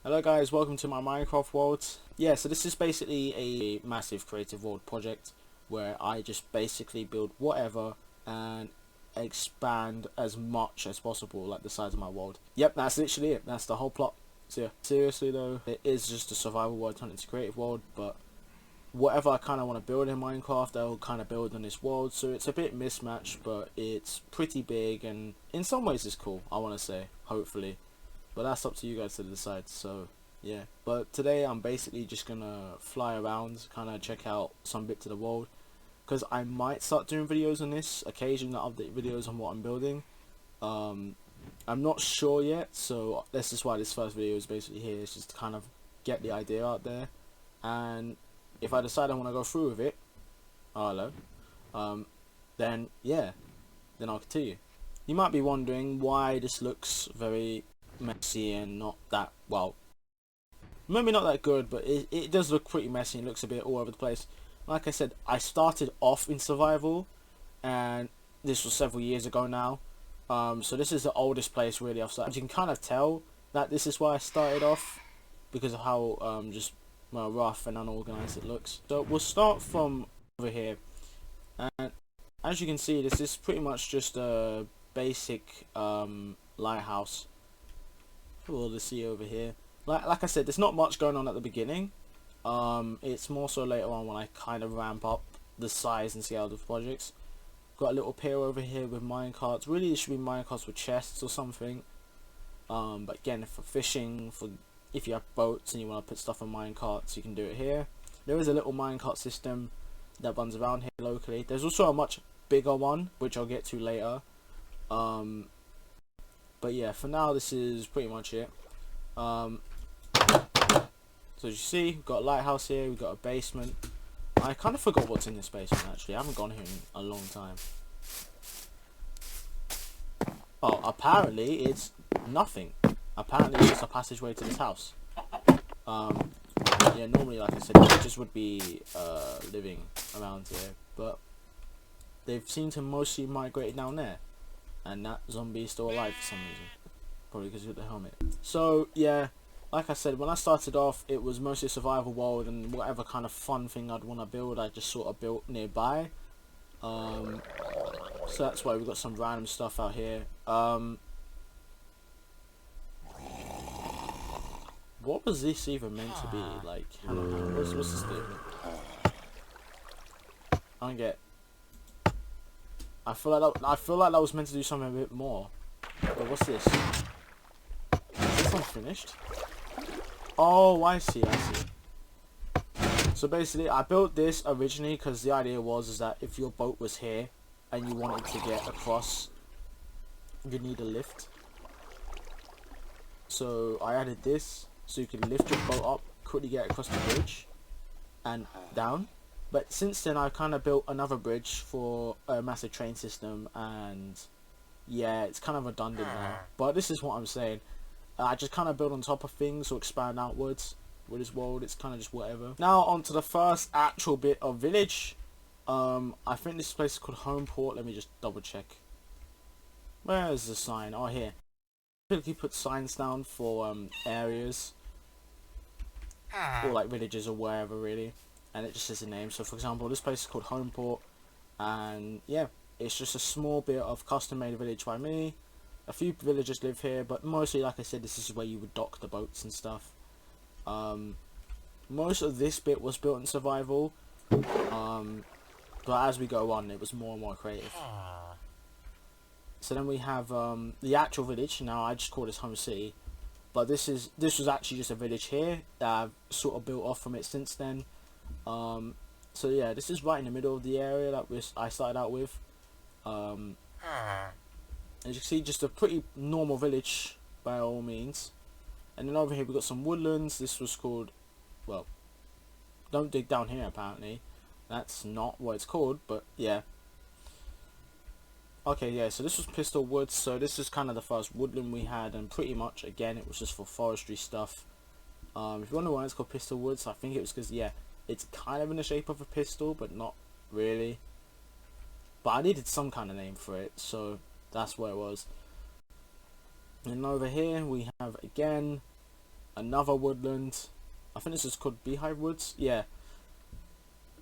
Hello guys, welcome to my Minecraft world. Yeah, so this is basically a massive creative world project where I just basically build whatever and expand as much as possible, like the size of my world. Yep, that's literally it. That's the whole plot. So yeah, seriously though, it is just a survival world turned into a creative world, but whatever I kind of want to build in Minecraft, I'll kind of build in this world. So it's a bit mismatched, but it's pretty big and in some ways it's cool, I want to say, hopefully. But that's up to you guys to decide, so yeah. But today I'm basically just gonna fly around, kind of check out some bits of the world, because I might start doing videos on this, occasionally update videos on what I'm building. I'm not sure yet, so this is why this first video is basically here, is just to kind of get the idea out there. And if I decide I want to go through with it, then yeah, then I'll continue. You might be wondering why this looks very messy and not that, well, maybe not that good, but it does look pretty messy and looks a bit all over the place. Like I said, I started off in survival, and this was several years ago now. So this is the oldest place really I've started. You can kind of tell that this is why I started off, because of how just rough and unorganized it looks. So we'll start from over here, and as you can see, this is pretty much just a basic lighthouse. All the sea over here. Like I said, there's not much going on at the beginning. It's more so later on when I kind of ramp up the size and scale of the projects. Got a little pier over here with minecarts. Really, it should be minecarts with chests or something. But again, for fishing, for if you have boats and you want to put stuff on minecarts, you can do it here. There is a little minecart system that runs around here locally. There's also a much bigger one, which I'll get to later. But yeah, for now this is pretty much it. So as you see, we've got a lighthouse here, we've got a basement. I kind of forgot what's in this basement actually. I haven't gone here in a long time. Oh, apparently it's nothing. Apparently it's just a passageway to this house. Yeah, normally, like I said, just would be living around here, but they've seemed to mostly migrate down there. And that zombie is still alive for some reason. Probably because of the helmet. So, yeah, like I said, when I started off, it was mostly a survival world, and whatever kind of fun thing I'd want to build, I just sort of built nearby. So that's why we've got some random stuff out here. What was this even meant to be? Like, hang on, what's this do? I don't get. I feel like that was meant to do something a bit more. But what's this? Is this unfinished? Oh, I see. So basically, I built this originally because the idea was that if your boat was here and you wanted to get across, you need a lift. So I added this so you could lift your boat up, quickly get across the bridge and down. But since then, I've kind of built another bridge for a massive train system, and yeah, it's kind of redundant now. But this is what I'm saying. I just kind of build on top of things or expand outwards with this world. It's kind of just whatever. Now on to the first actual bit of village. I think this place is called Homeport. Let me just double check. Where is the sign? Oh, here. I typically put signs down for areas or like villages or wherever really. And it just says the name. So for example, this place is called Homeport, and yeah, it's just a small bit of custom made village by me. A few villagers live here, but mostly, like I said, this is where you would dock the boats and stuff. Most of this bit was built in survival, but as we go on, it was more and more creative. So then we have the actual village. Now I just call this Home City, but this was actually just a village here that I've sort of built off from it since then. So yeah, this is right in the middle of the area that I started out with. As you can see, just a pretty normal village by all means. And then over here we've got some woodlands. This was called, well, don't dig down here apparently. That's not what it's called, but yeah. Okay, yeah, so this was Pistol Woods. So this is kind of the first woodland we had, and pretty much, again, it was just for forestry stuff. If you wonder why it's called Pistol Woods, I think it was because, yeah, it's kind of in the shape of a pistol, but not really. But I needed some kind of name for it, so that's what it was. And over here we have, again, another woodland. I think this is called Beehive Woods. Yeah.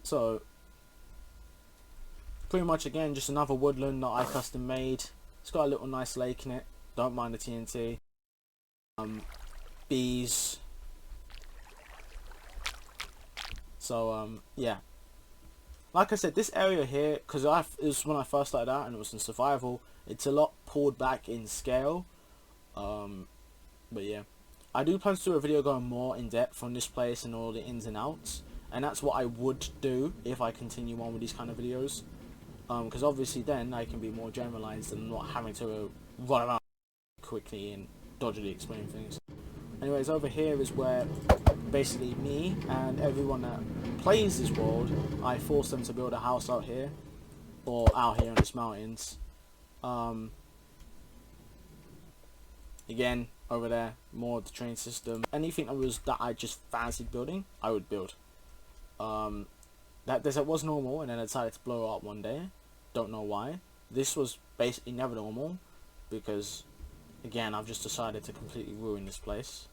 So pretty much again just another woodland that I custom made. It's got a little nice lake in it. Don't mind the TNT. Bees. So yeah. Like I said, this area here, because it was when I first started out and it was in survival, it's a lot pulled back in scale. But yeah, I do plan to do a video going more in depth on this place and all the ins and outs, and that's what I would do if I continue on with these kind of videos. Because obviously then I can be more generalized and not having to run around quickly and dodgily explain things. Anyways, over here is where basically me and everyone that plays this world, I force them to build a house out here, or out here in these mountains. Again, over there, more of the train system. Anything that I just fancied building, I would build. That desert was normal, and then I decided to blow up one day. Don't know why. This was basically never normal, because again, I've just decided to completely ruin this place.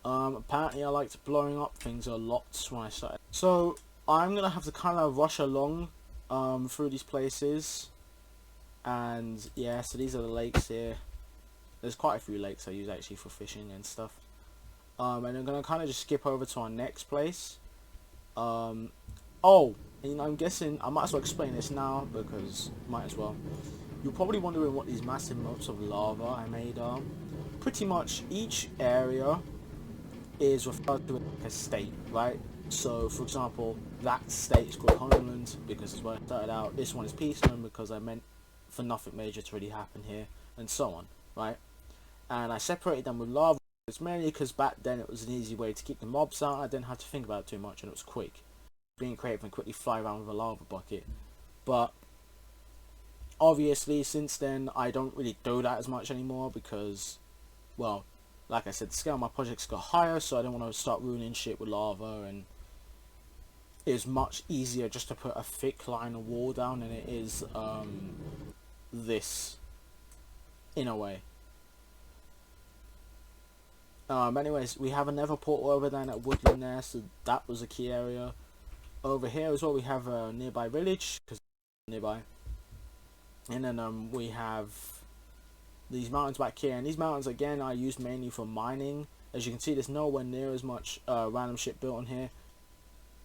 Apparently I liked blowing up things a lot when I started. So I'm gonna have to kind of rush along through these places. And yeah, so these are the lakes here. There's quite a few lakes I use actually for fishing and stuff. And I'm gonna kind of just skip over to our next place. Oh, and I'm guessing I might as well explain this now, because might as well. You're probably wondering what these massive moats of lava I made are. Pretty much each area is referred to as a state, right? So for example, that state is called Homeland because it's where I started out. This one is Peaceland because I meant for nothing major to really happen here, and so on, right? And I separated them with lava. It's mainly because back then it was an easy way to keep the mobs out. I didn't have to think about it too much, and it was quick. Being creative and quickly fly around with a lava bucket. But obviously since then I don't really do that as much anymore because, well, like I said, the scale of my projects got higher, so I don't want to start ruining shit with lava, and it's much easier just to put a thick line of wall down than it is this, in a way. Anyways, we have another portal over there at Woodland there, so that was a key area. Over here as well we have a nearby village, because nearby. And then we have these mountains back here, and these mountains again I use mainly for mining. As you can see, there's nowhere near as much random shit built on here.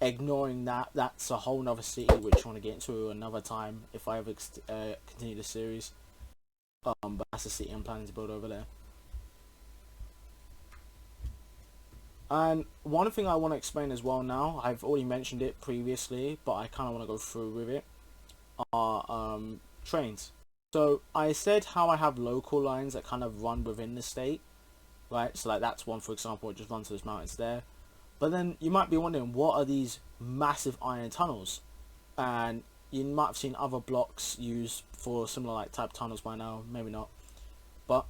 Ignoring that, that's a whole nother city which I want to get into another time if I ever continue the series. But that's the city I'm planning to build over there. And one thing I want to explain as well now, I've already mentioned it previously, but I kind of want to go through with it, are trains. So I said how I have local lines that kind of run within the state, right? So like that's one, for example, it just runs to those mountains there. But then you might be wondering, what are these massive iron tunnels? And you might have seen other blocks used for similar like type tunnels by now, maybe not. But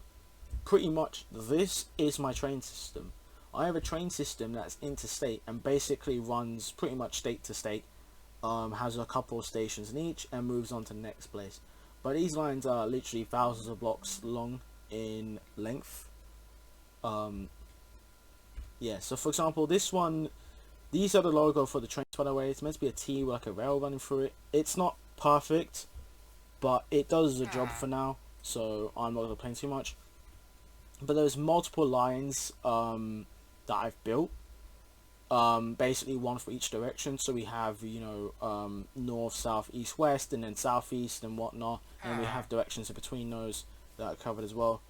pretty much this is my train system. I have a train system that's interstate and basically runs pretty much state to state. Has a couple of stations in each and moves on to the next place. But these lines are literally thousands of blocks long in length. Yeah, so for example, this one, these are the logo for the trains, by the way. It's meant to be a T with like a rail running through it. It's not perfect, but it does the job for now, so I'm not going to complain too much. But there's multiple lines that I've built, basically one for each direction. So we have, you know, north, south, east, west, and then southeast and whatnot, and we have directions in between those that are covered as well.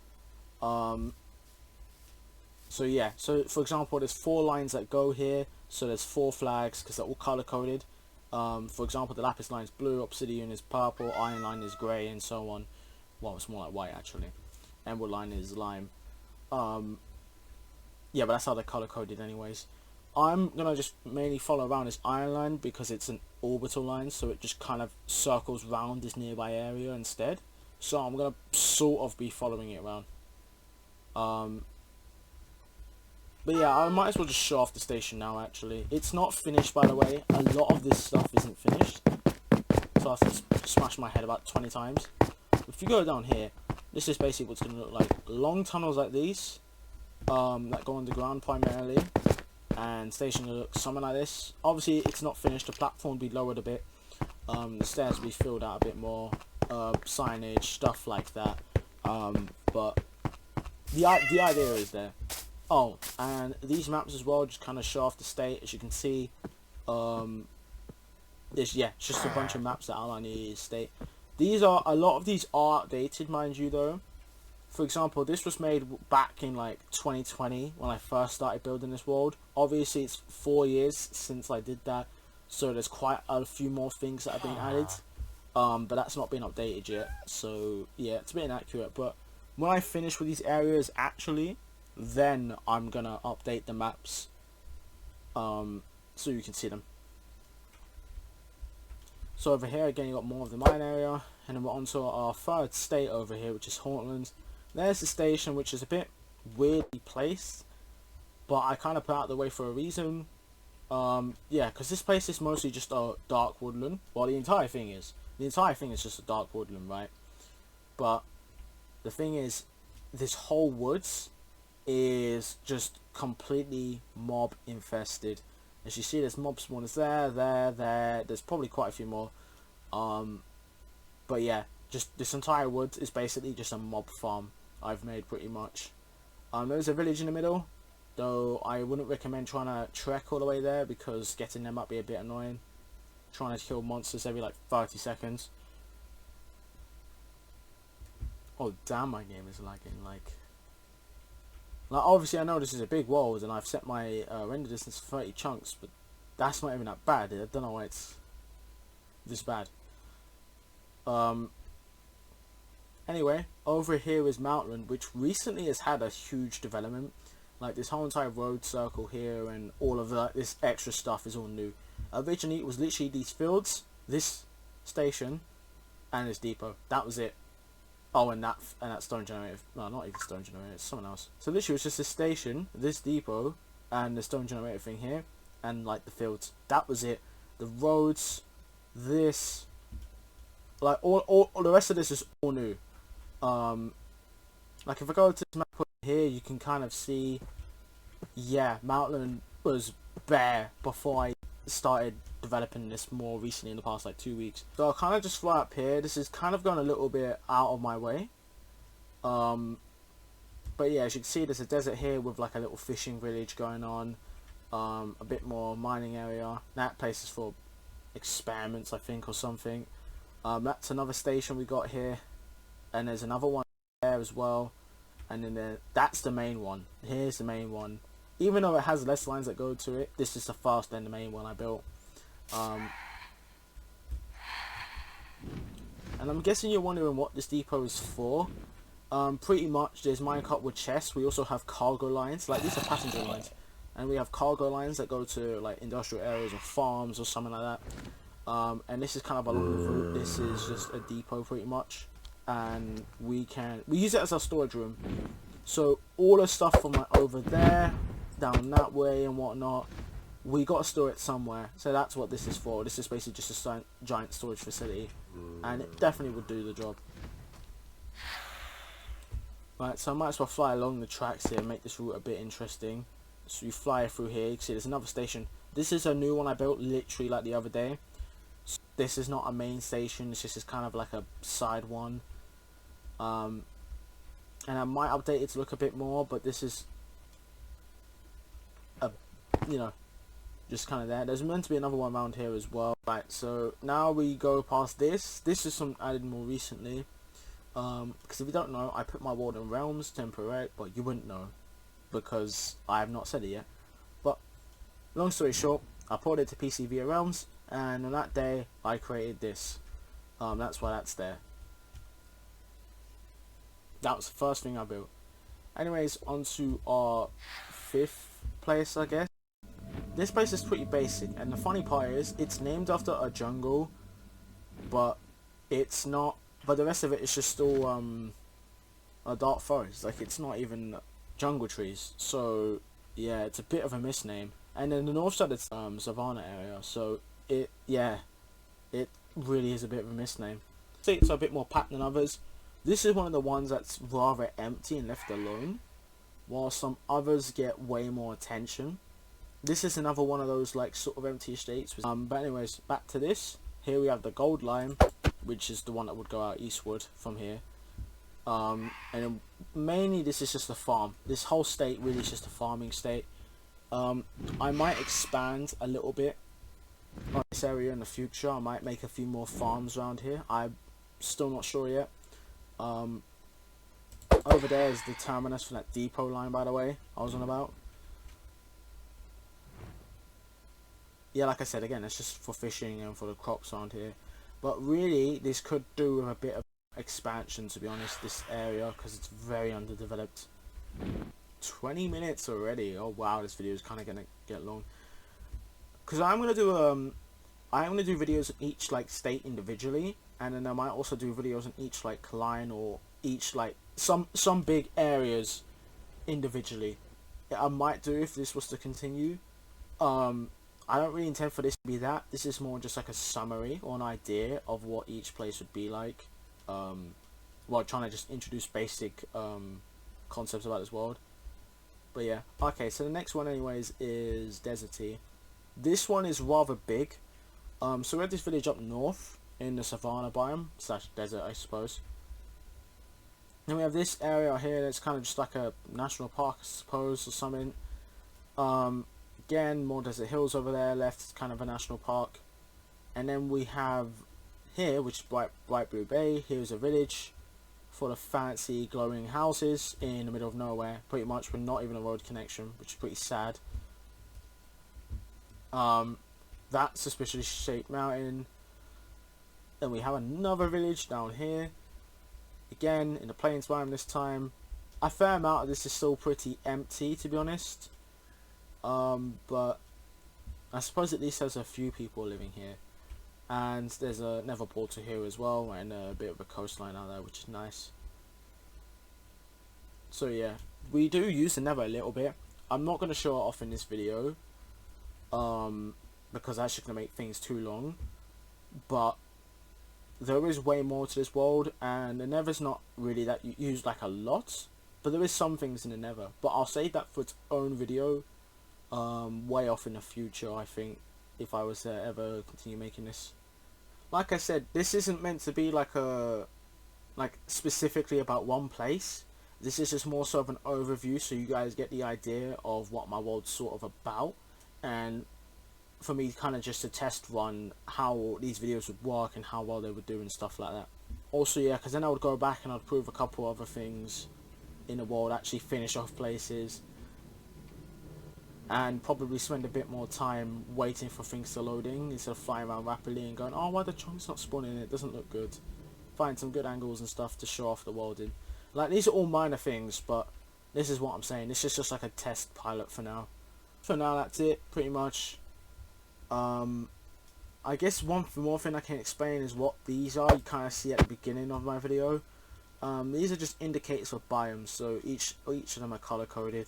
So yeah, so for example, there's 4 lines that go here, so there's 4 flags because they're all color coded. For example, the lapis line is blue, obsidian is purple, iron line is grey, and so on. Well, it's more like white actually. Emerald line is lime. Yeah, but that's how they're color coded anyways. I'm gonna just mainly follow around this iron line because it's an orbital line, so it just kind of circles round this nearby area instead. So I'm gonna sort of be following it around. But yeah, I might as well just show off the station now actually. It's not finished, by the way. A lot of this stuff isn't finished, so I have to smash my head about 20 times. If you go down here, this is basically what's going to look like. Long tunnels like these, that go underground primarily, and station will look something like this. Obviously it's not finished, the platform will be lowered a bit, the stairs will be filled out a bit more, signage, stuff like that, but the idea is there. Oh, and these maps as well just kind of show off the state. As you can see, it's just a bunch of maps that outline the state. A lot of these are outdated, mind you, though. For example, this was made back in like 2020 when I first started building this world. Obviously it's 4 years since I did that, so there's quite a few more things that have been added, but that's not been updated yet, so yeah, it's a bit inaccurate. But when I finish with these areas, actually, then I'm gonna update the maps, so you can see them. So over here again, you got more of the mine area, and then we're on to our third state over here, which is Hauntland. There's the station, which is a bit weirdly placed, but I kind of put out the way for a reason. Yeah, because this place is mostly just a dark woodland. Well, the entire thing is just a dark woodland, right? But the thing is, this whole woods is just completely mob infested. As you see, there's mob spawners there. There's probably quite a few more. But yeah, just this entire woods is basically just a mob farm I've made pretty much. There's a village in the middle, though I wouldn't recommend trying to trek all the way there because getting there might be a bit annoying. Trying to kill monsters every like 30 seconds. Oh damn, my game is lagging. Like obviously I know this is a big world and I've set my render distance to 30 chunks, but that's not even that bad. I don't know why it's this bad. Anyway, over here is Mountland, which recently has had a huge development. Like this whole entire road circle here and all of that, this extra stuff is all new. Originally it was literally these fields, this station, and this depot. That was it. Oh, and that stone generator. No, not even stone generator, it's someone else. So literally it was just this station, this depot, and the stone generator thing here, and like the fields. That was it. The roads, this, like all the rest of this is all new. Like if I go to this map here, you can kind of see, yeah, Mountland was bare before I started developing this more recently in the past like 2 weeks. So I'll kind of just fly up here. This is kind of gone a little bit out of my way. But yeah, as you can see, there's a desert here with like a little fishing village going on. A bit more mining area. That place is for experiments, I think, or something. That's another station we got here. And there's another one there as well. And then that's the main one. Here's the main one. Even though it has less lines that go to it, this is the faster than the main one I built. And I'm guessing you're wondering what this depot is for. Pretty much there's minecart with chests. We also have cargo lines. Like these are passenger lines. And we have cargo lines that go to like industrial areas or farms or something like that. And this is kind of along the route. This is just a depot pretty much. And we use it as our storage room. So all the stuff from like over there, down that way and whatnot, we got to store it somewhere. So that's what this is for. This is basically just a giant storage facility, and it definitely would do the job. Right, so I might as well fly along the tracks here and make this route a bit interesting. So you fly through here. You can see there's another station. This is a new one I built literally like the other day. So this is not a main station. It's just kind of like a side one. And I might update it to look a bit more, but this is you know, just kind of there. There's meant to be another one around here as well. Right, so now we go past this. This is some added more recently. Because if you don't know, I put my world in realms temporary, but you wouldn't know because I have not said it yet. But long story short, I ported it to PC via realms, and on that day I created this. That's why that's there. That was the first thing I built. Anyways, on to our fifth place, I guess. This place is pretty basic, and the funny part is it's named after a jungle, but it's not. But the rest of it is just all a dark forest. Like it's not even jungle trees. So yeah, it's a bit of a misname. And then the north side is savanna area. So it really is a bit of a misname. States are a bit more packed than others. This is one of the ones that's rather empty and left alone. while some others get way more attention. This is another one of those like sort of empty estates. But anyways, back to this. Here we have the gold line, which is the one that would go out eastward from here. And then mainly this is just a farm. This whole state really is just a farming state. I might expand a little bit on this area in the future. I might make a few more farms around here. I'm still not sure yet. Over there is the terminus for that depot line, by the way, I was on about. Yeah, like I said, again, it's just for fishing and for the crops around here. But really, this could do with a bit of expansion, to be honest, this area, because it's very underdeveloped. 20 minutes already. Oh wow, this video is kind of gonna get long. Because I'm gonna do videos on each like state individually, and then I might also do videos on each like line or each like some big areas individually. Yeah, I might do if this was to continue. I don't really intend for this to be that. This is more just like a summary or an idea of what each place would be like. While trying to just introduce basic concepts about this world. But yeah, okay, so the next one anyways is Desertii. This one is rather big. So we have this village up north in the savannah biome / desert, I suppose. Then we have this area here that's kind of just like a national park, I suppose, or something. Again, more desert hills over there. Left is kind of a national park. And then we have here, which is bright blue bay. Here's a village full of fancy glowing houses in the middle of nowhere, pretty much, with not even a road connection, which is pretty sad. That suspiciously shaped mountain. Then we have another village down here, again in the plains biome this time. A fair amount of this is still pretty empty, to be honest, but I suppose at least there's a few people living here. And there's a nether portal here as well, and a bit of a coastline out there, which is nice. So yeah, we do use the nether a little bit. I'm not going to show it off in this video, because that's just going to make things too long. But there is way more to this world, and the nether's not really that used like a lot. But there is some things in the nether. But I'll save that for its own video, way off in the future, I think, if I was to ever continue making this. Like I said, this isn't meant to be like specifically about one place. This is just more so of an overview, so you guys get the idea of what my world's sort of about, and for me kind of just to test run how these videos would work and how well they would do and stuff like that. Also, yeah, because then I would go back and I'd prove a couple other things in the world, actually finish off places, and probably spend a bit more time waiting for things to loading instead of flying around rapidly and going, oh, why the chunk's not spawning, it doesn't look good. Find some good angles and stuff to show off the world in. Like, these are all minor things, but this is what I'm saying. This is just like a test pilot for now. For now, that's it, pretty much. I guess one more thing I can explain is what these are. You kind of see at the beginning of my video. These are just indicators for biomes, so each of them are color coded.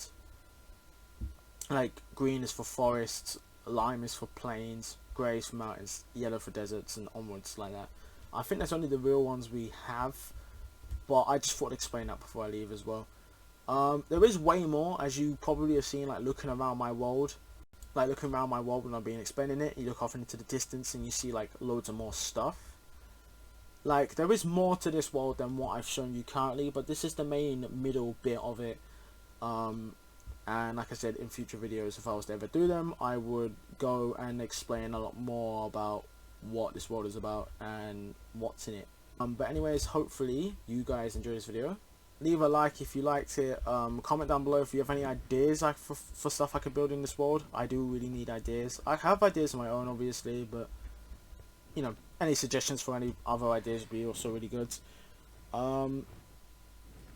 Like, green is for forests, lime is for plains, grey is for mountains, yellow for deserts, and onwards like that. I think that's only the real ones we have, but I just thought I'd explain that before I leave as well. There is way more, as you probably have seen, like looking around my world. Like looking around my world when I've been explaining it, you look off into the distance and you see like loads of more stuff. Like, there is more to this world than what I've shown you currently, but this is the main middle bit of it. And like I said, in future videos, if I was to ever do them, I would go and explain a lot more about what this world is about and what's in it. But anyways, hopefully you guys enjoyed this video. Leave a like if you liked it. Comment down below if you have any ideas for stuff I could build in this world. I do really need ideas. I have ideas of my own, obviously, but you know, any suggestions for any other ideas would be also really good.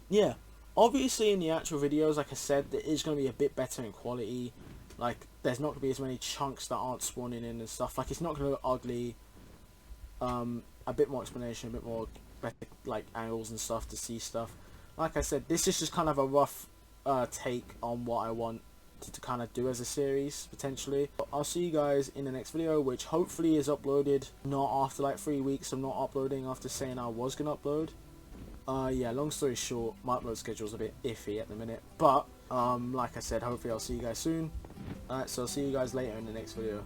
Yeah. Obviously, in the actual videos, like I said, it is going to be a bit better in quality. Like, there's not going to be as many chunks that aren't spawning in and stuff. Like, it's not going to look ugly. A bit more explanation, a bit more better, like, angles and stuff to see stuff. Like I said, this is just kind of a rough take on what I want to kind of do as a series, potentially. But I'll see you guys in the next video, which hopefully is uploaded not after, like, 3 weeks. I'm not uploading after saying I was going to upload. Yeah, long story short, my upload schedule's a bit iffy at the minute, but Like I said, hopefully I'll see you guys soon. Alright, so see you guys later in the next video.